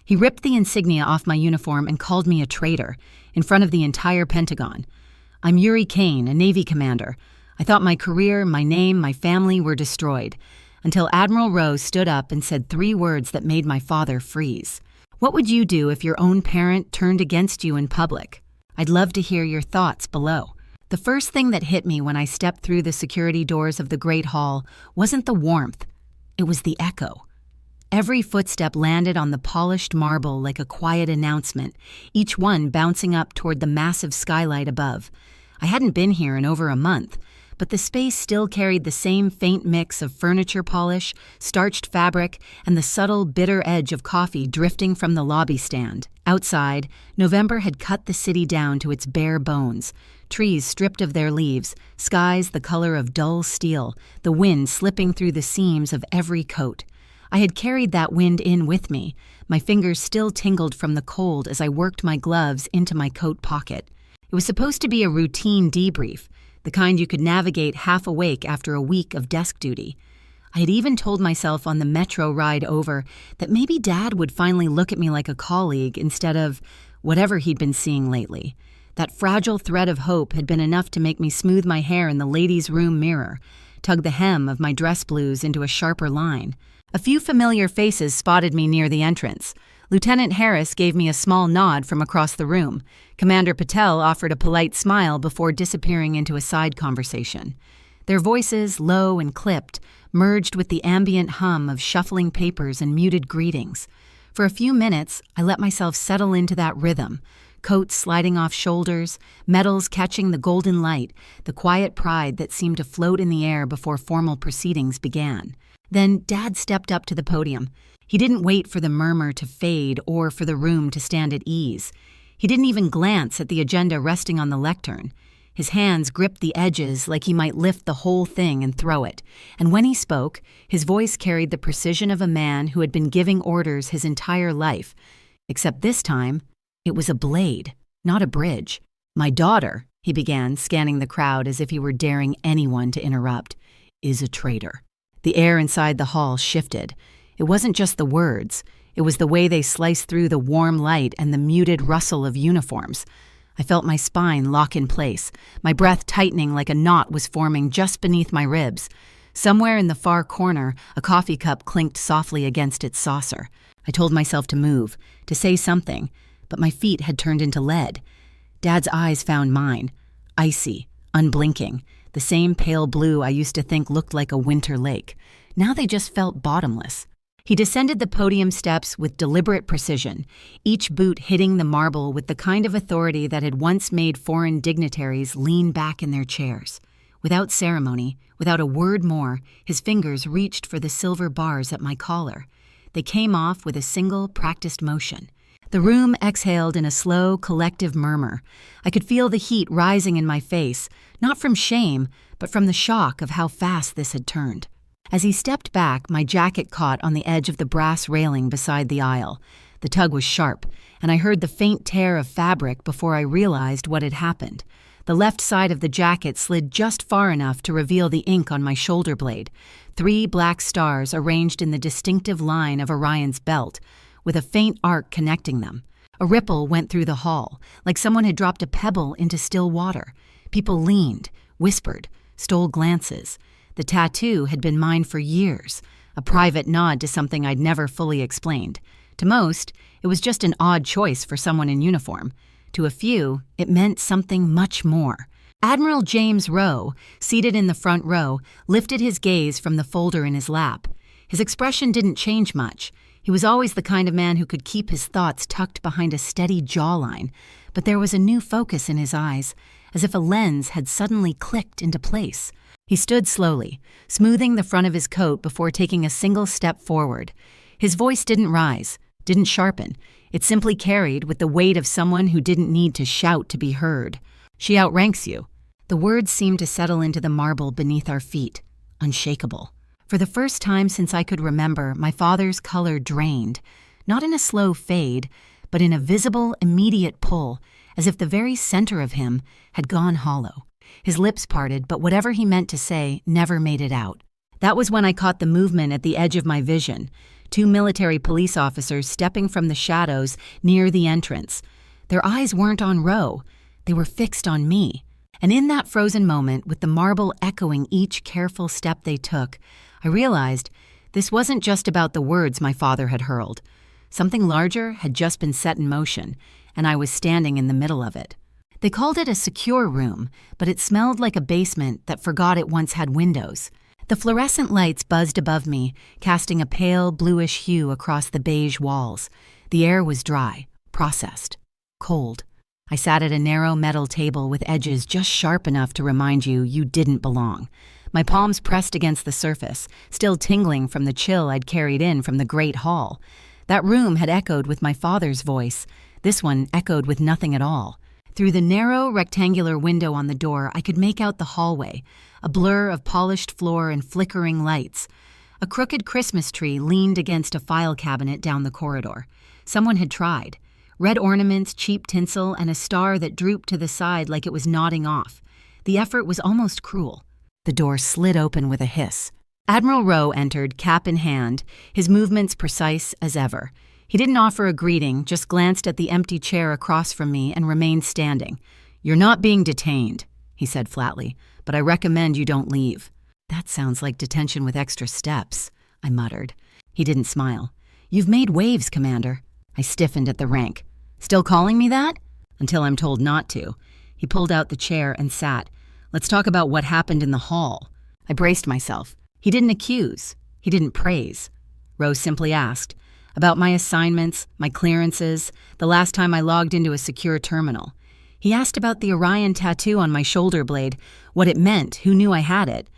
He ripped the insignia off my uniform and called me a traitor, in front of the entire Pentagon. I'm Yuri Kane, a Navy commander. I thought my career, my name, my family were destroyed, until Admiral Rowe stood up and said 3 words that made my father freeze. What would you do if your own parent turned against you in public? I'd love to hear your thoughts below. The first thing that hit me when I stepped through the security doors of the Great Hall wasn't the warmth, it was the echo. Every footstep landed on the polished marble like a quiet announcement, each one bouncing up toward the massive skylight above. I hadn't been here in over a month, but the space still carried the same faint mix of furniture polish, starched fabric, and the subtle, bitter edge of coffee drifting from the lobby stand. Outside, November had cut the city down to its bare bones. Trees stripped of their leaves, skies the color of dull steel, the wind slipping through the seams of every coat. I had carried that wind in with me. My fingers still tingled from the cold as I worked my gloves into my coat pocket. It was supposed to be a routine debrief, the kind you could navigate half awake after a week of desk duty. I had even told myself on the metro ride over that maybe Dad would finally look at me like a colleague instead of whatever he'd been seeing lately. That fragile thread of hope had been enough to make me smooth my hair in the ladies' room mirror, tug the hem of my dress blues into a sharper line. A few familiar faces spotted me near the entrance. Lieutenant Harris gave me a small nod from across the room. Commander Patel offered a polite smile before disappearing into a side conversation. Their voices, low and clipped, merged with the ambient hum of shuffling papers and muted greetings. For a few minutes, I let myself settle into that rhythm, coats sliding off shoulders, medals catching the golden light, the quiet pride that seemed to float in the air before formal proceedings began. Then Dad stepped up to the podium. He didn't wait for the murmur to fade or for the room to stand at ease. He didn't even glance at the agenda resting on the lectern. His hands gripped the edges like he might lift the whole thing and throw it. And when he spoke, his voice carried the precision of a man who had been giving orders his entire life. Except this time, it was a blade, not a bridge. "My daughter," he began, scanning the crowd as if he were daring anyone to interrupt, "is a traitor." The air inside the hall shifted. It wasn't just the words. It was the way they sliced through the warm light and the muted rustle of uniforms. I felt my spine lock in place, my breath tightening like a knot was forming just beneath my ribs. Somewhere in the far corner, a coffee cup clinked softly against its saucer. I told myself to move, to say something, but my feet had turned into lead. Dad's eyes found mine, icy, unblinking, the same pale blue I used to think looked like a winter lake. Now they just felt bottomless. He descended the podium steps with deliberate precision, each boot hitting the marble with the kind of authority that had once made foreign dignitaries lean back in their chairs. Without ceremony, without a word more, his fingers reached for the silver bars at my collar. They came off with a single, practiced motion. The room exhaled in a slow, collective murmur. I could feel the heat rising in my face, not from shame, but from the shock of how fast this had turned. As he stepped back, my jacket caught on the edge of the brass railing beside the aisle. The tug was sharp, and I heard the faint tear of fabric before I realized what had happened. The left side of the jacket slid just far enough to reveal the ink on my shoulder blade, 3 black stars arranged in the distinctive line of Orion's belt, with a faint arc connecting them. A ripple went through the hall, like someone had dropped a pebble into still water. People leaned, whispered, stole glances. The tattoo had been mine for years, a private nod to something I'd never fully explained. To most, it was just an odd choice for someone in uniform. To a few, it meant something much more. Admiral James Rowe, seated in the front row, lifted his gaze from the folder in his lap. His expression didn't change much. He was always the kind of man who could keep his thoughts tucked behind a steady jawline, but there was a new focus in his eyes, as if a lens had suddenly clicked into place. He stood slowly, smoothing the front of his coat before taking a single step forward. His voice didn't rise, didn't sharpen. It simply carried with the weight of someone who didn't need to shout to be heard. "She outranks you." The words seemed to settle into the marble beneath our feet, unshakable. For the first time since I could remember, my father's color drained, not in a slow fade, but in a visible, immediate pull, as if the very center of him had gone hollow. His lips parted, but whatever he meant to say never made it out. That was when I caught the movement at the edge of my vision. two military police officers stepping from the shadows near the entrance. Their eyes weren't on Rowe. They were fixed on me. And in that frozen moment, with the marble echoing each careful step they took, I realized this wasn't just about the words my father had hurled. Something larger had just been set in motion, and I was standing in the middle of it. They called it a secure room, but it smelled like a basement that forgot it once had windows. The fluorescent lights buzzed above me, casting a pale bluish hue across the beige walls. The air was dry, processed, cold. I sat at a narrow metal table with edges just sharp enough to remind you didn't belong. My palms pressed against the surface, still tingling from the chill I'd carried in from the great hall. That room had echoed with my father's voice. This one echoed with nothing at all. Through the narrow, rectangular window on the door, I could make out the hallway, a blur of polished floor and flickering lights. A crooked Christmas tree leaned against a file cabinet down the corridor. Someone had tried. Red ornaments, cheap tinsel, and a star that drooped to the side like it was nodding off. The effort was almost cruel. The door slid open with a hiss. Admiral Rowe entered, cap in hand, his movements precise as ever. He didn't offer a greeting, just glanced at the empty chair across from me and remained standing. "You're not being detained," he said flatly, "but I recommend you don't leave." "That sounds like detention with extra steps," I muttered. He didn't smile. "You've made waves, Commander." I stiffened at the rank. "Still calling me that?" "Until I'm told not to." He pulled out the chair and sat. "Let's talk about what happened in the hall." I braced myself. He didn't accuse. He didn't praise. Rowe simply asked about my assignments, my clearances, the last time I logged into a secure terminal. He asked about the Orion tattoo on my shoulder blade, what it meant, who knew I had it.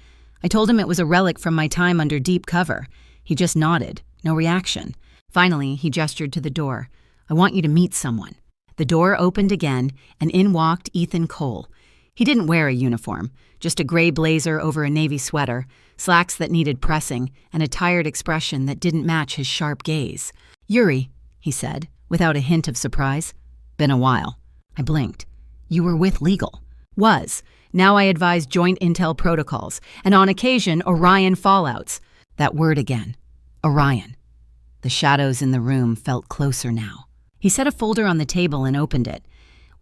I told him it was a relic from my time under deep cover. He just nodded, no reaction. Finally, he gestured to the door. "I want you to meet someone." The door opened again, and in walked Ethan Cole. He didn't wear a uniform, just a gray blazer over a navy sweater, slacks that needed pressing, and a tired expression that didn't match his sharp gaze. "Yuri," he said, without a hint of surprise. "Been a while." I blinked. "You were with legal." "Was. Now I advise joint intel protocols, and on occasion Orion fallouts." That word again. Orion. The shadows in the room felt closer now. He set a folder on the table and opened it.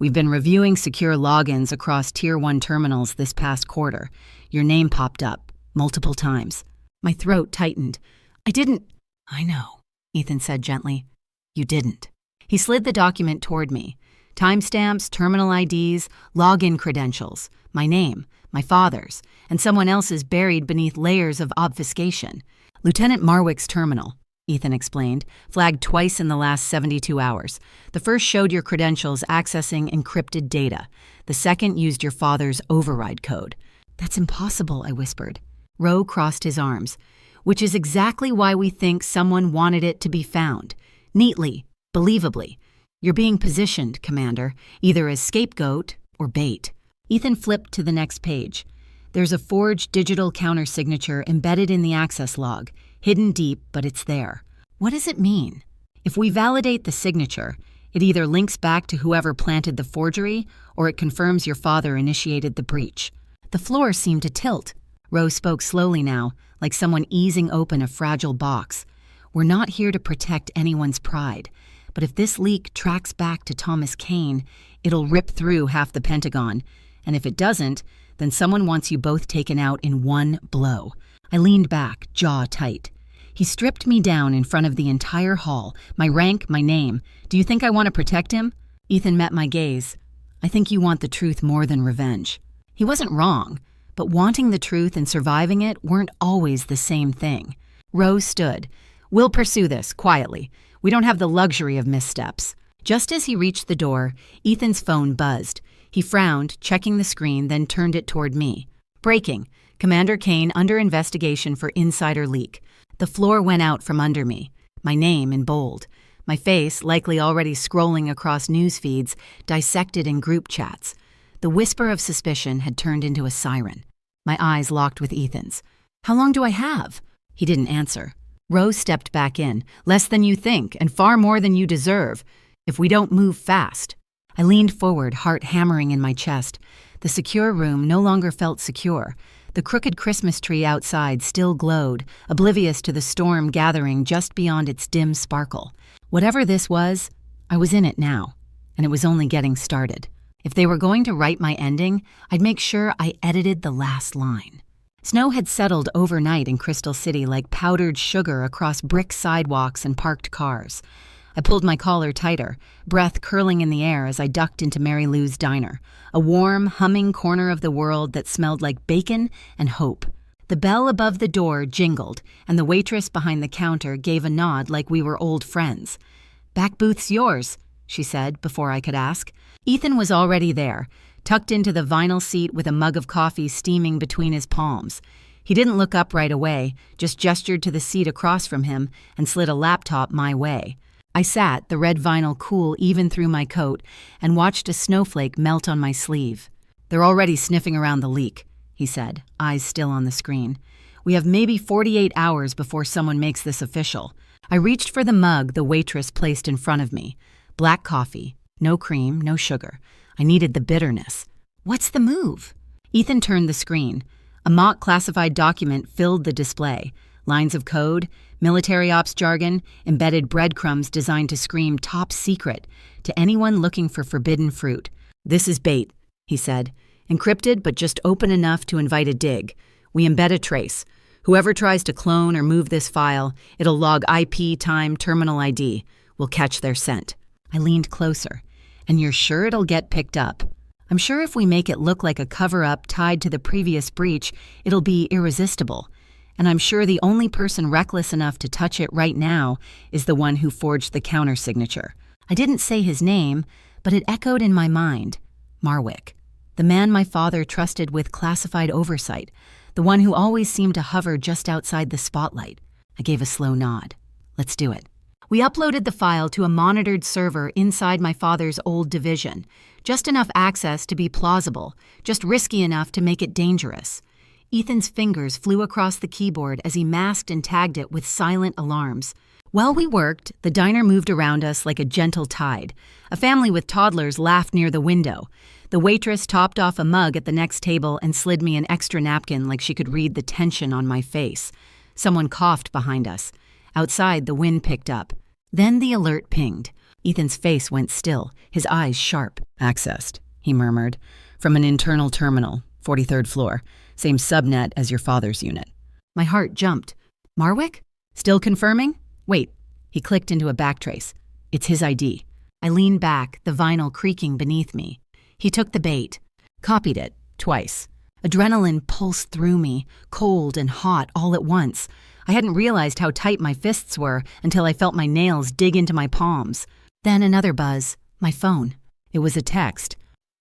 "We've been reviewing secure logins across Tier 1 terminals this past quarter. Your name popped up, multiple times." My throat tightened. "I didn't—" "I know," Ethan said gently. "You didn't." He slid the document toward me. Timestamps, terminal IDs, login credentials, my name, my father's, and someone else's buried beneath layers of obfuscation. "Lieutenant Marwick's terminal," Ethan explained, "flagged twice in the last 72 hours. The first showed your credentials accessing encrypted data. The second used your father's override code." "That's impossible," I whispered. Rowe crossed his arms. "Which is exactly why we think someone wanted it to be found. Neatly, believably. You're being positioned, Commander, either as scapegoat or bait." Ethan flipped to the next page. "There's a forged digital countersignature embedded in the access log, hidden deep, but it's there. What does it mean? If we validate the signature, it either links back to whoever planted the forgery, or it confirms your father initiated the breach." The floor seemed to tilt. Rowe spoke slowly now, like someone easing open a fragile box. "We're not here to protect anyone's pride. But if this leak tracks back to Thomas Kane, it'll rip through half the Pentagon. And if it doesn't, then someone wants you both taken out in one blow." I leaned back, jaw tight. He stripped me down in front of the entire hall, my rank, my name. "Do you think I want to protect him?" Ethan met my gaze. "I think you want the truth more than revenge." He wasn't wrong, but wanting the truth and surviving it weren't always the same thing. Rowe stood. "We'll pursue this, quietly. We don't have the luxury of missteps." Just as he reached the door, Ethan's phone buzzed. He frowned, checking the screen, then turned it toward me. "Breaking. Commander Kane under investigation for insider leak." The floor went out from under me. My name in bold. My face, likely already scrolling across news feeds, dissected in group chats. The whisper of suspicion had turned into a siren. My eyes locked with Ethan's. "How long do I have?" He didn't answer. Rowe stepped back in. "Less than you think, and far more than you deserve, if we don't move fast." I leaned forward, heart hammering in my chest. The secure room no longer felt secure. The crooked Christmas tree outside still glowed, oblivious to the storm gathering just beyond its dim sparkle. Whatever this was, I was in it now, and it was only getting started. If they were going to write my ending, I'd make sure I edited the last line. Snow had settled overnight in Crystal City like powdered sugar across brick sidewalks and parked cars. I pulled my collar tighter, breath curling in the air as I ducked into Mary Lou's diner, a warm, humming corner of the world that smelled like bacon and hope. The bell above the door jingled, and the waitress behind the counter gave a nod like we were old friends. "Back booth's yours," she said before I could ask. Ethan was already there, tucked into the vinyl seat with a mug of coffee steaming between his palms. He didn't look up right away, just gestured to the seat across from him and slid a laptop my way. I sat, the red vinyl cool even through my coat, and watched a snowflake melt on my sleeve. "They're already sniffing around the leak," he said, eyes still on the screen. "We have maybe 48 hours before someone makes this official." I reached for the mug the waitress placed in front of me. Black coffee, no cream, no sugar. I needed the bitterness. "What's the move?" Ethan turned the screen. A mock classified document filled the display. Lines of code, military ops jargon, embedded breadcrumbs designed to scream top secret to anyone looking for forbidden fruit. "This is bait," he said. "Encrypted, but just open enough to invite a dig. We embed a trace. Whoever tries to clone or move this file, it'll log IP, time, terminal ID. We'll catch their scent." I leaned closer. "And you're sure it'll get picked up?" "I'm sure if we make it look like a cover-up tied to the previous breach, it'll be irresistible. And I'm sure the only person reckless enough to touch it right now is the one who forged the counter-signature." I didn't say his name, but it echoed in my mind. Marwick. The man my father trusted with classified oversight. The one who always seemed to hover just outside the spotlight. I gave a slow nod. "Let's do it." We uploaded the file to a monitored server inside my father's old division. Just enough access to be plausible, just risky enough to make it dangerous. Ethan's fingers flew across the keyboard as he masked and tagged it with silent alarms. While we worked, the diner moved around us like a gentle tide. A family with toddlers laughed near the window. The waitress topped off a mug at the next table and slid me an extra napkin like she could read the tension on my face. Someone coughed behind us. Outside, the wind picked up. Then the alert pinged. Ethan's face went still, his eyes sharp. "Accessed," he murmured. "From an internal terminal, 43rd floor. Same subnet as your father's unit." My heart jumped. "Marwick? Still confirming? Wait." He clicked into a backtrace. "It's his ID." I leaned back, the vinyl creaking beneath me. He took the bait. Copied it, twice. Adrenaline pulsed through me, cold and hot all at once. I hadn't realized how tight my fists were until I felt my nails dig into my palms. Then another buzz. My phone. It was a text.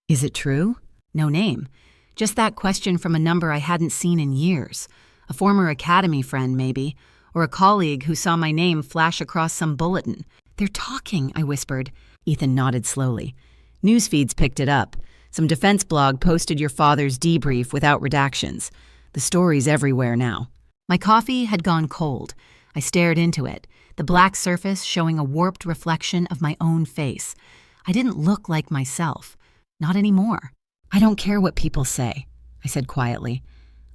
"Is it true?" No name. Just that question from a number I hadn't seen in years. A former academy friend, maybe, or a colleague who saw my name flash across some bulletin. "They're talking," I whispered. Ethan nodded slowly. "News feeds picked it up. Some defense blog posted your father's debrief without redactions. The story's everywhere now." My coffee had gone cold. I stared into it, the black surface showing a warped reflection of my own face. I didn't look like myself. Not anymore. "I don't care what people say," I said quietly.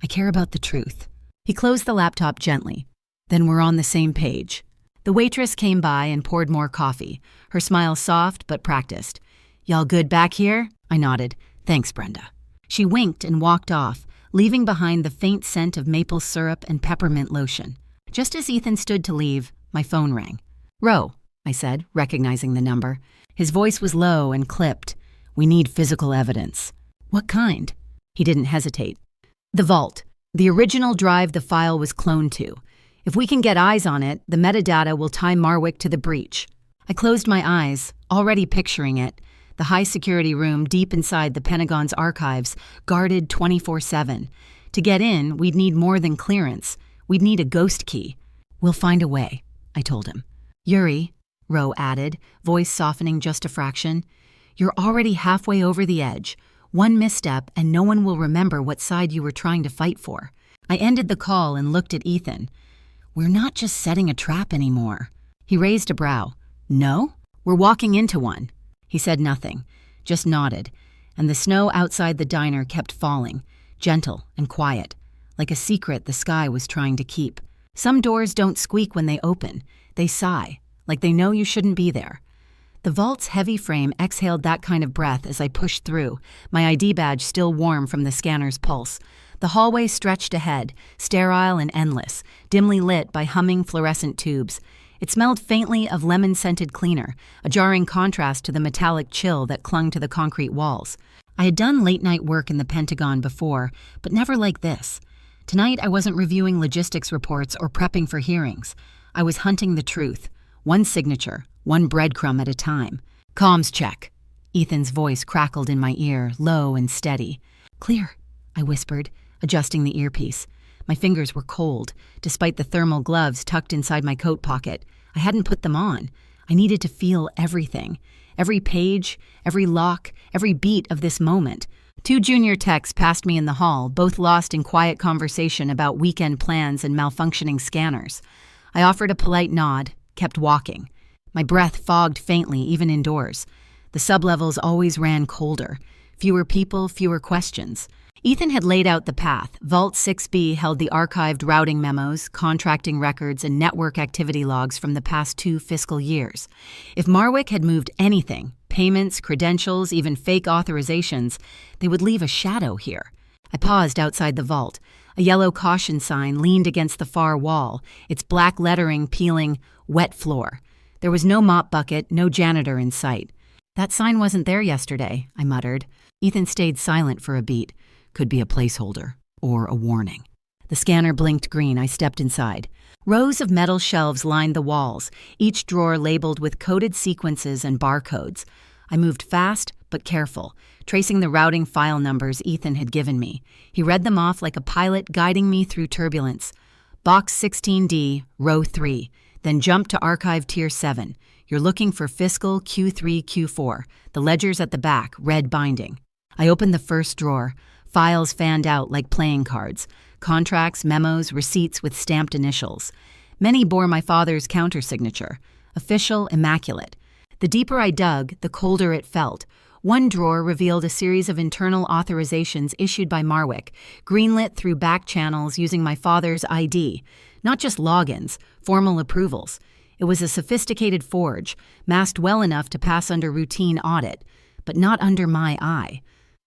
"I care about the truth." He closed the laptop gently. "Then we're on the same page." The waitress came by and poured more coffee, her smile soft but practiced. "Y'all good back here?" I nodded. "Thanks, Brenda." She winked and walked off, leaving behind the faint scent of maple syrup and peppermint lotion. Just as Ethan stood to leave, my phone rang. "Rowe," I said, recognizing the number. His voice was low and clipped. "We need physical evidence." "What kind?" He didn't hesitate. "The vault. The original drive the file was cloned to. If we can get eyes on it, the metadata will tie Marwick to the breach." I closed my eyes, already picturing it. The high-security room deep inside the Pentagon's archives, guarded 24/7. To get in, we'd need more than clearance. We'd need a ghost key. "We'll find a way," I told him. "Yuri," Rowe added, voice softening just a fraction, "you're already halfway over the edge. One misstep and no one will remember what side you were trying to fight for." I ended the call and looked at Ethan. "We're not just setting a trap anymore." He raised a brow. "No? We're walking into one." He said nothing, just nodded, and the snow outside the diner kept falling, gentle and quiet. like a secret the sky was trying to keep. Some doors don't squeak when they open. They sigh, like they know you shouldn't be there. The vault's heavy frame exhaled that kind of breath as I pushed through, my ID badge still warm from the scanner's pulse. The hallway stretched ahead, sterile and endless, dimly lit by humming fluorescent tubes. It smelled faintly of lemon-scented cleaner, a jarring contrast to the metallic chill that clung to the concrete walls. I had done late-night work in the Pentagon before, but never like this. Tonight I wasn't reviewing logistics reports or prepping for hearings. I was hunting the truth, one signature, one breadcrumb at a time. "Comms check." Ethan's voice crackled in my ear, low and steady. "Clear," I whispered, adjusting the earpiece. My fingers were cold, despite the thermal gloves tucked inside my coat pocket. I hadn't put them on. I needed to feel everything. Every page, every lock, every beat of this moment. 2 junior techs passed me in the hall, both lost in quiet conversation about weekend plans and malfunctioning scanners. I offered a polite nod, kept walking. My breath fogged faintly even indoors. The sublevels always ran colder. Fewer people, fewer questions. Ethan had laid out the path. Vault 6B held the archived routing memos, contracting records, and network activity logs from the past 2 fiscal years. If Marwick had moved anything, payments, credentials, even fake authorizations, they would leave a shadow here. I paused outside the vault. A yellow caution sign leaned against the far wall, its black lettering peeling, "Wet floor." There was no mop bucket, no janitor in sight. "That sign wasn't there yesterday," I muttered. Ethan stayed silent for a beat. Could be a placeholder, or a warning. The scanner blinked green. I stepped inside. Rows of metal shelves lined the walls, each drawer labeled with coded sequences and barcodes. I moved fast but careful, tracing the routing file numbers Ethan had given me. He read them off like a pilot guiding me through turbulence. Box 16D, row 3, then jump to archive tier 7. You're looking for fiscal Q3, Q4. The ledger's at the back, red binding. I opened the first drawer. Files fanned out like playing cards. Contracts, memos, receipts with stamped initials. Many bore my father's countersignature. Official, immaculate. The deeper I dug, the colder it felt. One drawer revealed a series of internal authorizations issued by Marwick, greenlit through back channels using my father's ID. Not just logins, formal approvals. It was a sophisticated forge, masked well enough to pass under routine audit, but not under my eye.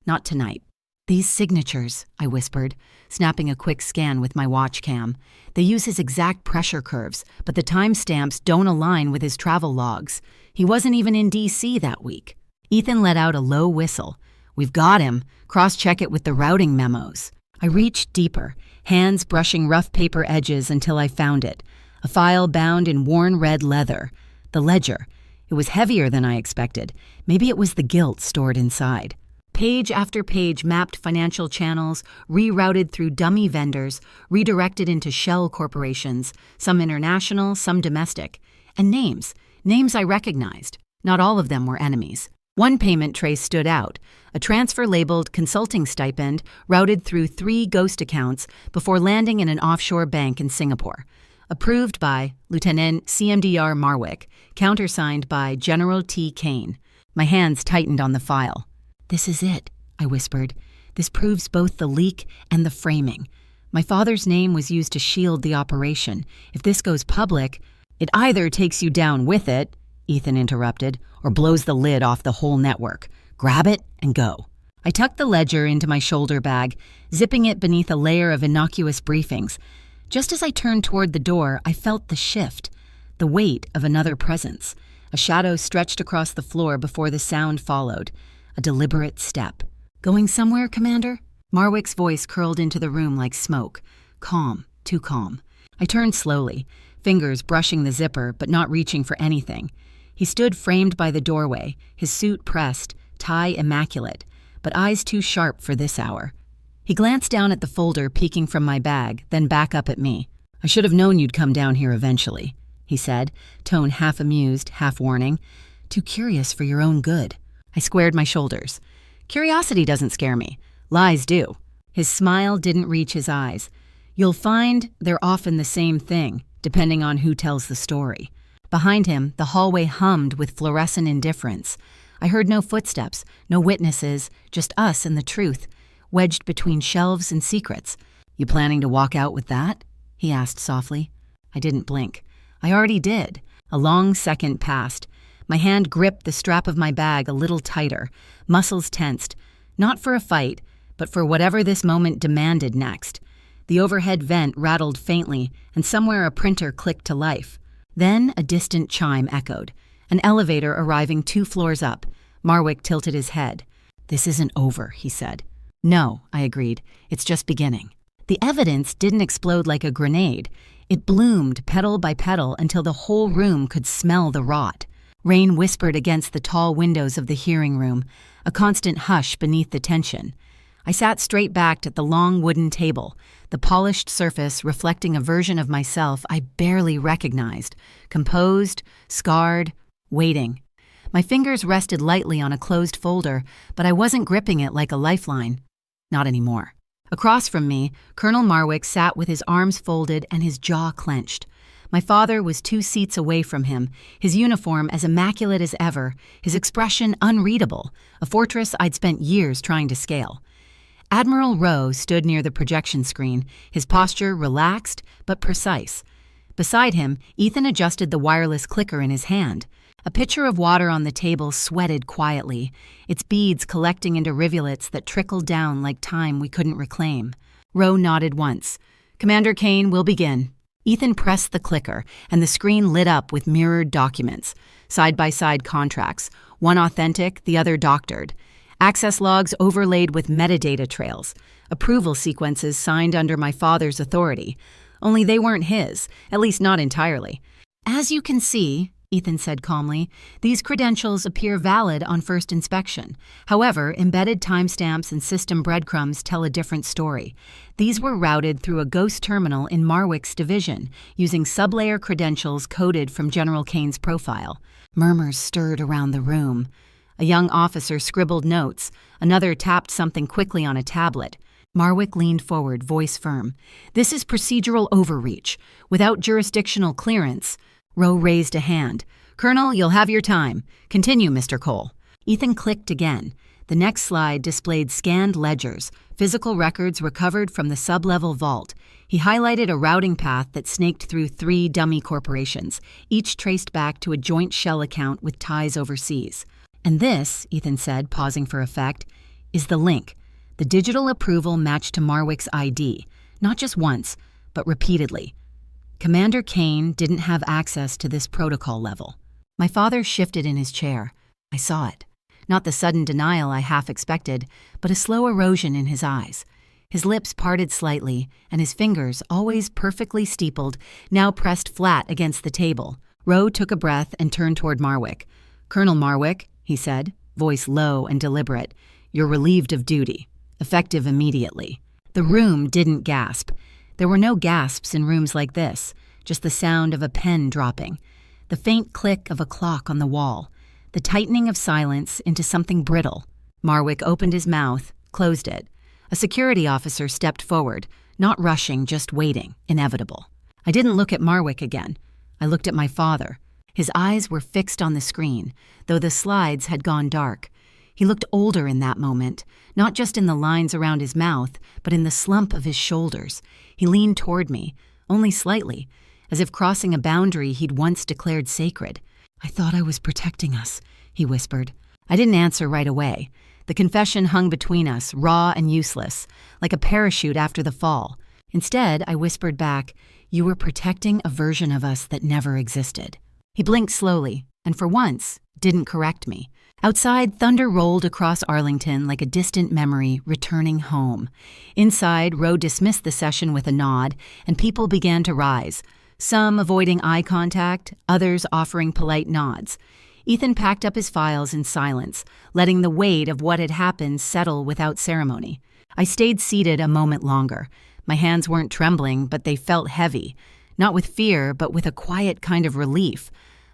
Not tonight. "These signatures," I whispered, snapping a quick scan with my watch cam. "They use his exact pressure curves, but the timestamps don't align with his travel logs. He wasn't even in D.C. that week." Ethan let out a low whistle. "We've got him. Cross-check it with the routing memos." I reached deeper, hands brushing rough paper edges until I found it. A file bound in worn red leather. The ledger. It was heavier than I expected. Maybe it was the guilt stored inside. Page after page mapped financial channels, rerouted through dummy vendors, redirected into shell corporations, some international, some domestic. And names I recognized. Not all of them were enemies. One payment trace stood out, a transfer labeled consulting stipend routed through 3 ghost accounts before landing in an offshore bank in Singapore. Approved by Lieutenant CMDR Marwick, countersigned by General T. Kane. My hands tightened on the file. "This is it," I whispered. "This proves both the leak and the framing. My father's name was used to shield the operation. If this goes public, it either takes you down with it," Ethan interrupted, "or blows the lid off the whole network. Grab it and go." I tucked the ledger into my shoulder bag, zipping it beneath a layer of innocuous briefings. Just as I turned toward the door, I felt the shift, the weight of another presence. A shadow stretched across the floor before the sound followed. A deliberate step. "Going somewhere, Commander?" Marwick's voice curled into the room like smoke. Calm, too calm. I turned slowly, fingers brushing the zipper but not reaching for anything. He stood framed by the doorway, his suit pressed, tie immaculate, but eyes too sharp for this hour. He glanced down at the folder peeking from my bag, then back up at me. "I should have known you'd come down here eventually," he said, tone half amused, half warning. "Too curious for your own good." I squared my shoulders. Curiosity doesn't scare me. Lies do. His smile didn't reach his eyes. You'll find they're often the same thing, depending on who tells the story. Behind him, the hallway hummed with fluorescent indifference. I heard no footsteps, no witnesses, just us and the truth, wedged between shelves and secrets. "You planning to walk out with that?" he asked softly. I didn't blink. I already did. A long second passed. My hand gripped the strap of my bag a little tighter, muscles tensed, not for a fight, but for whatever this moment demanded next. The overhead vent rattled faintly, and somewhere a printer clicked to life. Then a distant chime echoed. An elevator arriving 2 floors up. Marwick tilted his head. "This isn't over," he said. "No," I agreed. "It's just beginning." The evidence didn't explode like a grenade. It bloomed petal by petal until the whole room could smell the rot. Rain whispered against the tall windows of the hearing room, a constant hush beneath the tension. I sat straight-backed at the long wooden table, the polished surface reflecting a version of myself I barely recognized, composed, scarred, waiting. My fingers rested lightly on a closed folder, but I wasn't gripping it like a lifeline. Not anymore. Across from me, Colonel Marwick sat with his arms folded and his jaw clenched. My father was 2 seats away from him, his uniform as immaculate as ever, his expression unreadable, a fortress I'd spent years trying to scale. Admiral Rowe stood near the projection screen, his posture relaxed but precise. Beside him, Ethan adjusted the wireless clicker in his hand. A pitcher of water on the table sweated quietly, its beads collecting into rivulets that trickled down like time we couldn't reclaim. Rowe nodded once. "Commander Kane, we'll begin." Ethan pressed the clicker, and the screen lit up with mirrored documents, side-by-side contracts, one authentic, the other doctored. Access logs overlaid with metadata trails, approval sequences signed under my father's authority. Only they weren't his, at least not entirely. "As you can see," Ethan said calmly, "these credentials appear valid on first inspection. However, embedded timestamps and system breadcrumbs tell a different story. These were routed through a ghost terminal in Marwick's division, using sublayer credentials coded from General Kane's profile." Murmurs stirred around the room. A young officer scribbled notes. Another tapped something quickly on a tablet. Marwick leaned forward, voice firm. "This is procedural overreach. Without jurisdictional clearance." Rowe raised a hand. "Colonel, you'll have your time. Continue, Mr. Cole." Ethan clicked again. The next slide displayed scanned ledgers, physical records recovered from the sub-level vault. He highlighted a routing path that snaked through 3 dummy corporations, each traced back to a joint shell account with ties overseas. "And this," Ethan said, pausing for effect, "is the link. The digital approval matched to Marwick's ID, not just once, but repeatedly. Commander Kane didn't have access to this protocol level." My father shifted in his chair. I saw it. Not the sudden denial I half expected, but a slow erosion in his eyes. His lips parted slightly, and his fingers, always perfectly steepled, now pressed flat against the table. Rowe took a breath and turned toward Marwick. "Colonel Marwick," he said, voice low and deliberate, "you're relieved of duty, effective immediately." The room didn't gasp. There were no gasps in rooms like this, just the sound of a pen dropping, the faint click of a clock on the wall, the tightening of silence into something brittle. Marwick opened his mouth, closed it. A security officer stepped forward, not rushing, just waiting, inevitable. I didn't look at Marwick again. I looked at my father. His eyes were fixed on the screen, though the slides had gone dark. He looked older in that moment, not just in the lines around his mouth, but in the slump of his shoulders. He leaned toward me, only slightly, as if crossing a boundary he'd once declared sacred. "I thought I was protecting us," he whispered. I didn't answer right away. The confession hung between us, raw and useless, like a parachute after the fall. Instead, I whispered back, "You were protecting a version of us that never existed." He blinked slowly, and for once, didn't correct me. Outside, thunder rolled across Arlington like a distant memory returning home. Inside, Rowe dismissed the session with a nod, and people began to rise, some avoiding eye contact, others offering polite nods. Ethan packed up his files in silence, letting the weight of what had happened settle without ceremony. I stayed seated a moment longer. My hands weren't trembling, but they felt heavy, not with fear, but with a quiet kind of relief,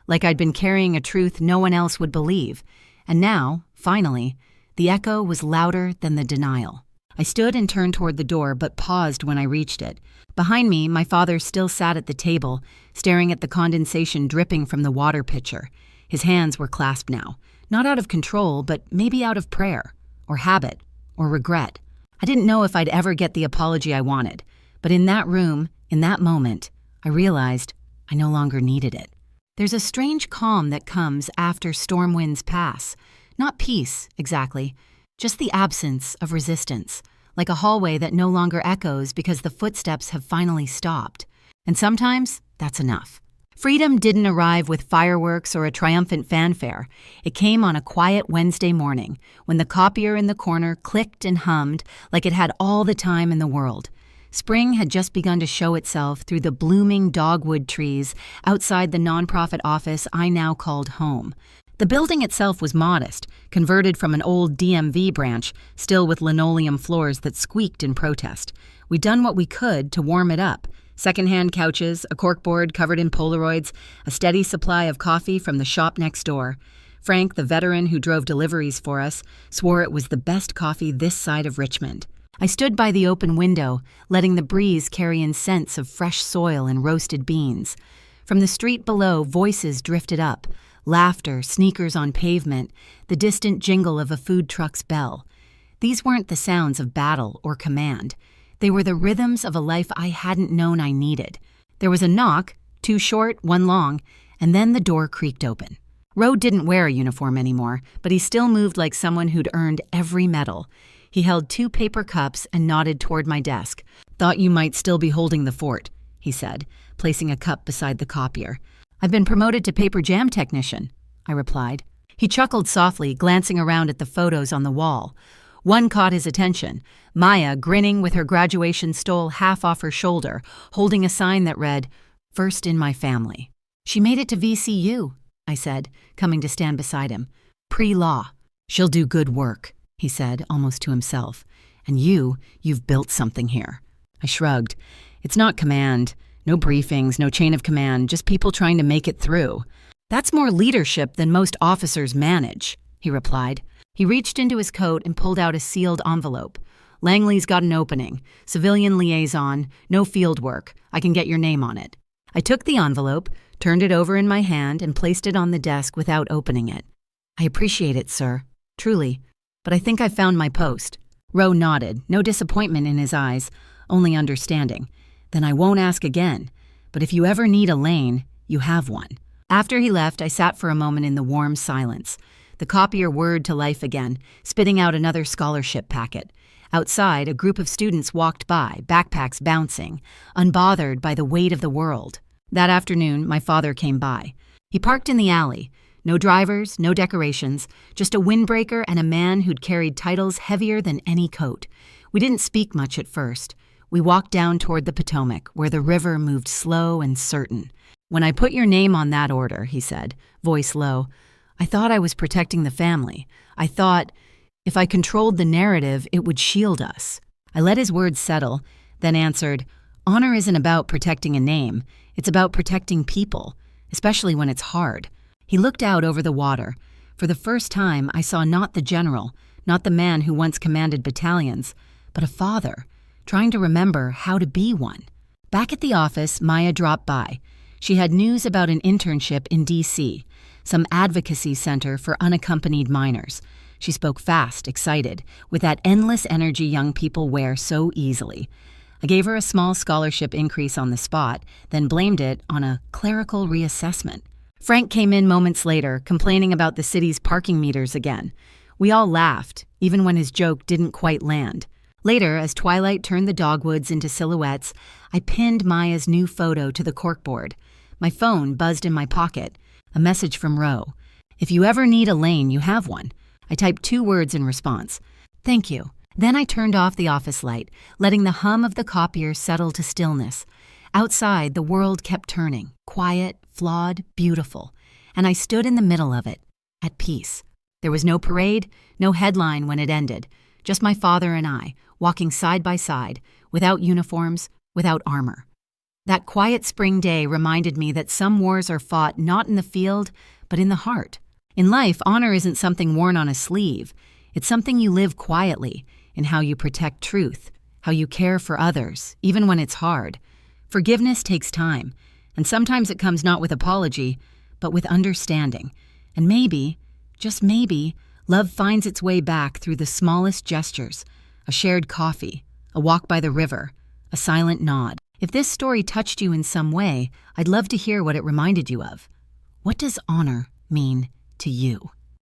like I'd been carrying a truth no one else would believe. And now, finally, the echo was louder than the denial. I stood and turned toward the door, but paused when I reached it. Behind me, my father still sat at the table, staring at the condensation dripping from the water pitcher. His hands were clasped now, not out of control, but maybe out of prayer, or habit, or regret. I didn't know if I'd ever get the apology I wanted, but in that room, in that moment, I realized I no longer needed it. There's a strange calm that comes after storm winds pass. Not peace, exactly, just the absence of resistance, like a hallway that no longer echoes because the footsteps have finally stopped. And sometimes, that's enough. Freedom didn't arrive with fireworks or a triumphant fanfare. It came on a quiet Wednesday morning when the copier in the corner clicked and hummed like it had all the time in the world. Spring had just begun to show itself through the blooming dogwood trees outside the nonprofit office I now called home. The building itself was modest, converted from an old DMV branch, still with linoleum floors that squeaked in protest. We'd done what we could to warm it up. Secondhand couches, a corkboard covered in Polaroids, a steady supply of coffee from the shop next door. Frank, the veteran who drove deliveries for us, swore it was the best coffee this side of Richmond. I stood by the open window, letting the breeze carry in scents of fresh soil and roasted beans. From the street below, voices drifted up. Laughter, sneakers on pavement, the distant jingle of a food truck's bell. These weren't the sounds of battle or command. They were the rhythms of a life I hadn't known I needed. There was a knock, 2 short, 1 long, and then the door creaked open. Rowe didn't wear a uniform anymore, but he still moved like someone who'd earned every medal. He held 2 paper cups and nodded toward my desk. "Thought you might still be holding the fort," he said, placing a cup beside the copier. "I've been promoted to paper jam technician," I replied. He chuckled softly, glancing around at the photos on the wall. One caught his attention, Maya grinning with her graduation stole half off her shoulder, holding a sign that read, "First in my family." "She made it to VCU," I said, coming to stand beside him. "Pre-law. She'll do good work," he said, almost to himself. "And you've built something here." I shrugged. "It's not command. No briefings, no chain of command, just people trying to make it through." "That's more leadership than most officers manage," he replied. He reached into his coat and pulled out a sealed envelope. "Langley's got an opening. Civilian liaison, no field work. I can get your name on it." I took the envelope, turned it over in my hand, and placed it on the desk without opening it. "I appreciate it, sir. Truly. But I think I've found my post." Rowe nodded, no disappointment in his eyes, only understanding. "Then I won't ask again. But if you ever need a lane, you have one." After he left, I sat for a moment in the warm silence. The copier whirred to life again, spitting out another scholarship packet. Outside, a group of students walked by, backpacks bouncing, unbothered by the weight of the world. That afternoon, my father came by. He parked in the alley. No drivers, no decorations, just a windbreaker and a man who'd carried titles heavier than any coat. We didn't speak much at first. We walked down toward the Potomac, where the river moved slow and certain. "When I put your name on that order," he said, voice low, "I thought I was protecting the family. I thought, if I controlled the narrative, it would shield us." I let his words settle, then answered, "Honor isn't about protecting a name. It's about protecting people, especially when it's hard." He looked out over the water. For the first time, I saw not the general, not the man who once commanded battalions, but a father, trying to remember how to be one. Back at the office, Maya dropped by. She had news about an internship in D.C., some advocacy center for unaccompanied minors. She spoke fast, excited, with that endless energy young people wear so easily. I gave her a small scholarship increase on the spot, then blamed it on a clerical reassessment. Frank came in moments later, complaining about the city's parking meters again. We all laughed, even when his joke didn't quite land. Later, as twilight turned the dogwoods into silhouettes, I pinned Maya's new photo to the corkboard. My phone buzzed in my pocket. A message from Rowe. "If you ever need a lane, you have one." I typed 2 words in response. "Thank you." Then I turned off the office light, letting the hum of the copier settle to stillness. Outside, the world kept turning, quiet, flawed, beautiful, and I stood in the middle of it, at peace. There was no parade, no headline when it ended, just my father and I, walking side by side, without uniforms, without armor. That quiet spring day reminded me that some wars are fought not in the field, but in the heart. In life, honor isn't something worn on a sleeve. It's something you live quietly, in how you protect truth, how you care for others, even when it's hard. Forgiveness takes time, and sometimes it comes not with apology, but with understanding. And maybe, just maybe, love finds its way back through the smallest gestures, a shared coffee, a walk by the river, a silent nod. If this story touched you in some way, I'd love to hear what it reminded you of. What does honor mean to you?